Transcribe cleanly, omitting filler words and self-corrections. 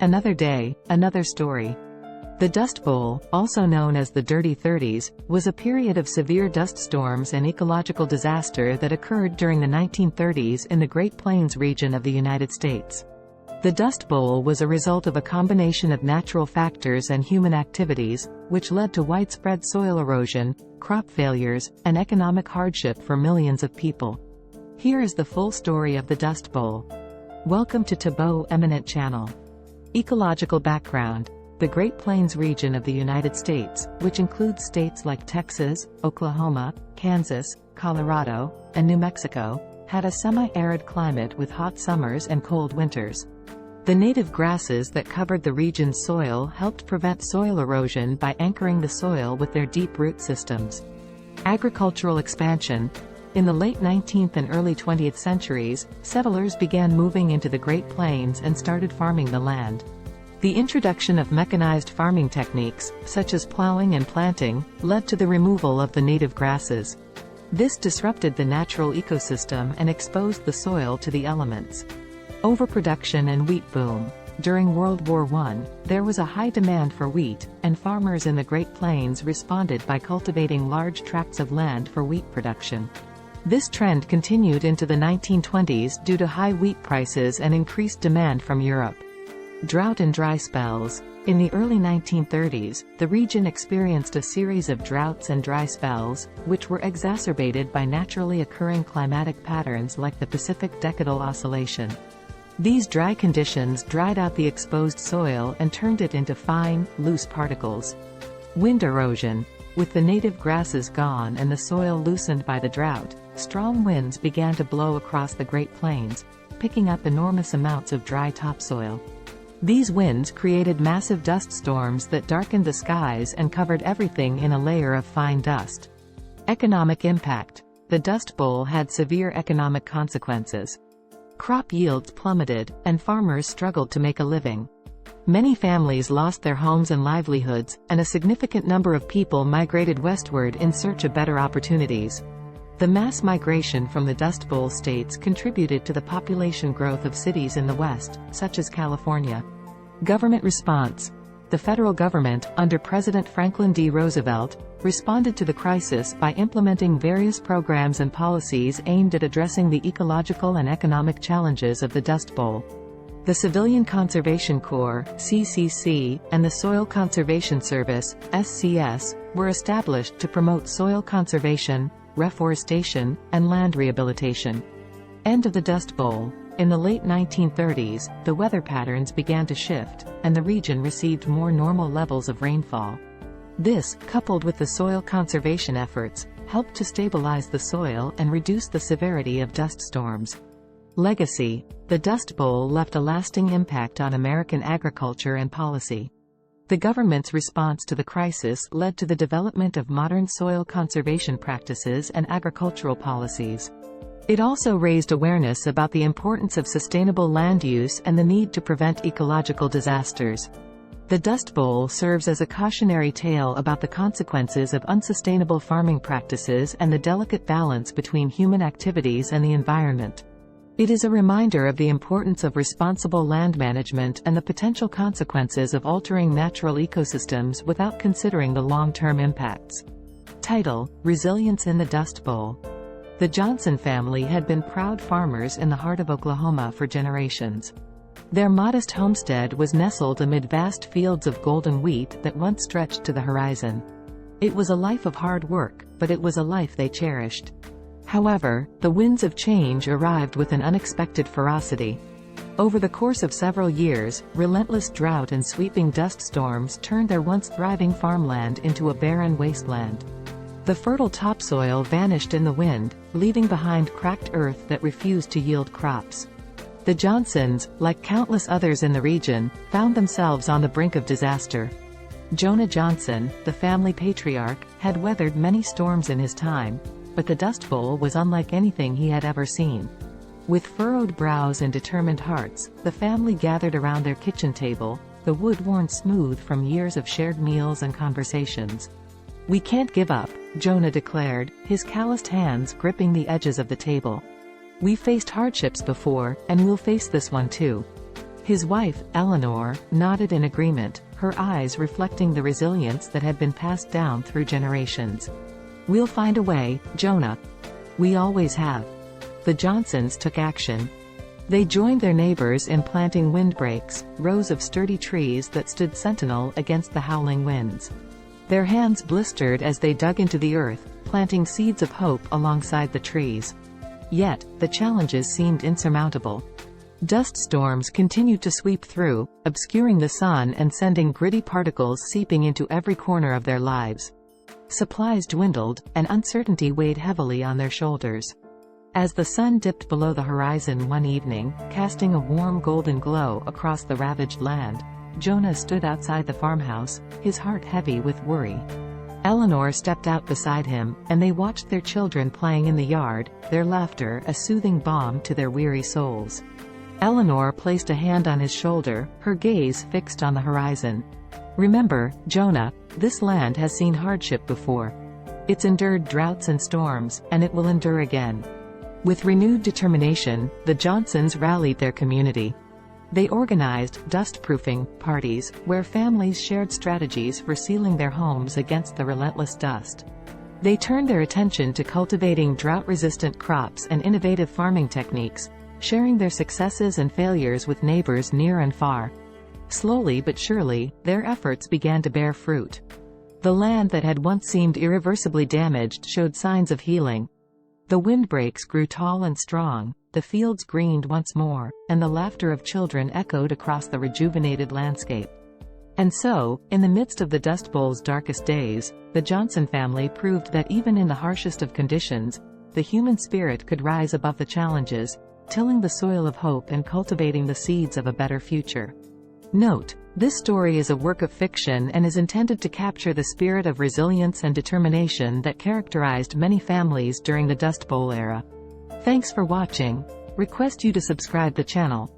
Another day, another story. The Dust Bowl, also known as the Dirty Thirties, was a period of severe dust storms and ecological disaster that occurred during the 1930s in the Great Plains region of the United States. The Dust Bowl was a result of a combination of natural factors and human activities, which led to widespread soil erosion, crop failures, and economic hardship for millions of people. Here is the full story of the Dust Bowl. Welcome to Tabo Eminent Channel. Ecological background. The Great Plains region of the United States, which includes states like Texas, Oklahoma, Kansas, Colorado, and New Mexico, had a semi-arid climate with hot summers and cold winters. The native grasses that covered the region's soil helped prevent soil erosion by anchoring the soil with their deep root systems. Agricultural expansion. In the late 19th and early 20th centuries, settlers began moving into the Great Plains and started farming the land. The introduction of mechanized farming techniques, such as plowing and planting, led to the removal of the native grasses. This disrupted the natural ecosystem and exposed the soil to the elements. Overproduction and wheat boom. During World War I, there was a high demand for wheat, and farmers in the Great Plains responded by cultivating large tracts of land for wheat production. This trend continued into the 1920s due to high wheat prices and increased demand from Europe. Drought and dry spells. In the early 1930s, the region experienced a series of droughts and dry spells, which were exacerbated by naturally occurring climatic patterns like the Pacific Decadal Oscillation. These dry conditions dried out the exposed soil and turned it into fine, loose particles. Wind erosion. With the native grasses gone and the soil loosened by the drought, strong winds began to blow across the Great Plains, picking up enormous amounts of dry topsoil. These winds created massive dust storms that darkened the skies and covered everything in a layer of fine dust. Economic impact. The Dust Bowl had severe economic consequences. Crop yields plummeted, and farmers struggled to make a living. Many families lost their homes and livelihoods, and a significant number of people migrated westward in search of better opportunities. The mass migration from the Dust Bowl states contributed to the population growth of cities in the West, such as California. Government response. The federal government, under President Franklin D. Roosevelt, responded to the crisis by implementing various programs and policies aimed at addressing the ecological and economic challenges of the Dust Bowl. The Civilian Conservation Corps, CCC, and the Soil Conservation Service, SCS, were established to promote soil conservation, reforestation, and land rehabilitation. End of the Dust Bowl. In the late 1930s, the weather patterns began to shift, and the region received more normal levels of rainfall. This, coupled with the soil conservation efforts, helped to stabilize the soil and reduce the severity of dust storms. Legacy. The Dust Bowl left a lasting impact on American agriculture and policy. The government's response to the crisis led to the development of modern soil conservation practices and agricultural policies. It also raised awareness about the importance of sustainable land use and the need to prevent ecological disasters. The Dust Bowl serves as a cautionary tale about the consequences of unsustainable farming practices and the delicate balance between human activities and the environment. It is a reminder of the importance of responsible land management and the potential consequences of altering natural ecosystems without considering the long-term impacts. Title: Resilience in the Dust Bowl. The Johnson family had been proud farmers in the heart of Oklahoma for generations. Their modest homestead was nestled amid vast fields of golden wheat that once stretched to the horizon. It was a life of hard work, but it was a life they cherished. However, the winds of change arrived with an unexpected ferocity. Over the course of several years, relentless drought and sweeping dust storms turned their once thriving farmland into a barren wasteland. The fertile topsoil vanished in the wind, leaving behind cracked earth that refused to yield crops. The Johnsons, like countless others in the region, found themselves on the brink of disaster. Jonah Johnson, the family patriarch, had weathered many storms in his time, but the Dust Bowl was unlike anything he had ever seen. With furrowed brows and determined hearts, the family gathered around their kitchen table, the wood worn smooth from years of shared meals and conversations. "We can't give up," Jonah declared, his calloused hands gripping the edges of the table. "We've faced hardships before, and we'll face this one too." His wife, Eleanor, nodded in agreement, her eyes reflecting the resilience that had been passed down through generations. "We'll find a way, Jonah. We always have." The Johnsons took action. They joined their neighbors in planting windbreaks, rows of sturdy trees that stood sentinel against the howling winds. Their hands blistered as they dug into the earth, planting seeds of hope alongside the trees. Yet, the challenges seemed insurmountable. Dust storms continued to sweep through, obscuring the sun and sending gritty particles seeping into every corner of their lives. Supplies dwindled, and uncertainty weighed heavily on their shoulders. As the sun dipped below the horizon one evening, casting a warm golden glow across the ravaged land, Jonah stood outside the farmhouse, his heart heavy with worry. Eleanor stepped out beside him, and they watched their children playing in the yard, their laughter a soothing balm to their weary souls. Eleanor placed a hand on his shoulder, her gaze fixed on the horizon. "Remember, Jonah, this land has seen hardship before. It's endured droughts and storms, and it will endure again." With renewed determination, the Johnsons rallied their community. They organized dust-proofing parties, where families shared strategies for sealing their homes against the relentless dust. They turned their attention to cultivating drought-resistant crops and innovative farming techniques, sharing their successes and failures with neighbors near and far. Slowly but surely, their efforts began to bear fruit. The land that had once seemed irreversibly damaged showed signs of healing. The windbreaks grew tall and strong, the fields greened once more, and the laughter of children echoed across the rejuvenated landscape. And so, in the midst of the Dust Bowl's darkest days, the Johnson family proved that even in the harshest of conditions, the human spirit could rise above the challenges, tilling the soil of hope and cultivating the seeds of a better future. Note: this story is a work of fiction and is intended to capture the spirit of resilience and determination that characterized many families during the Dust Bowl era. Thanks for watching. Request you to subscribe the channel.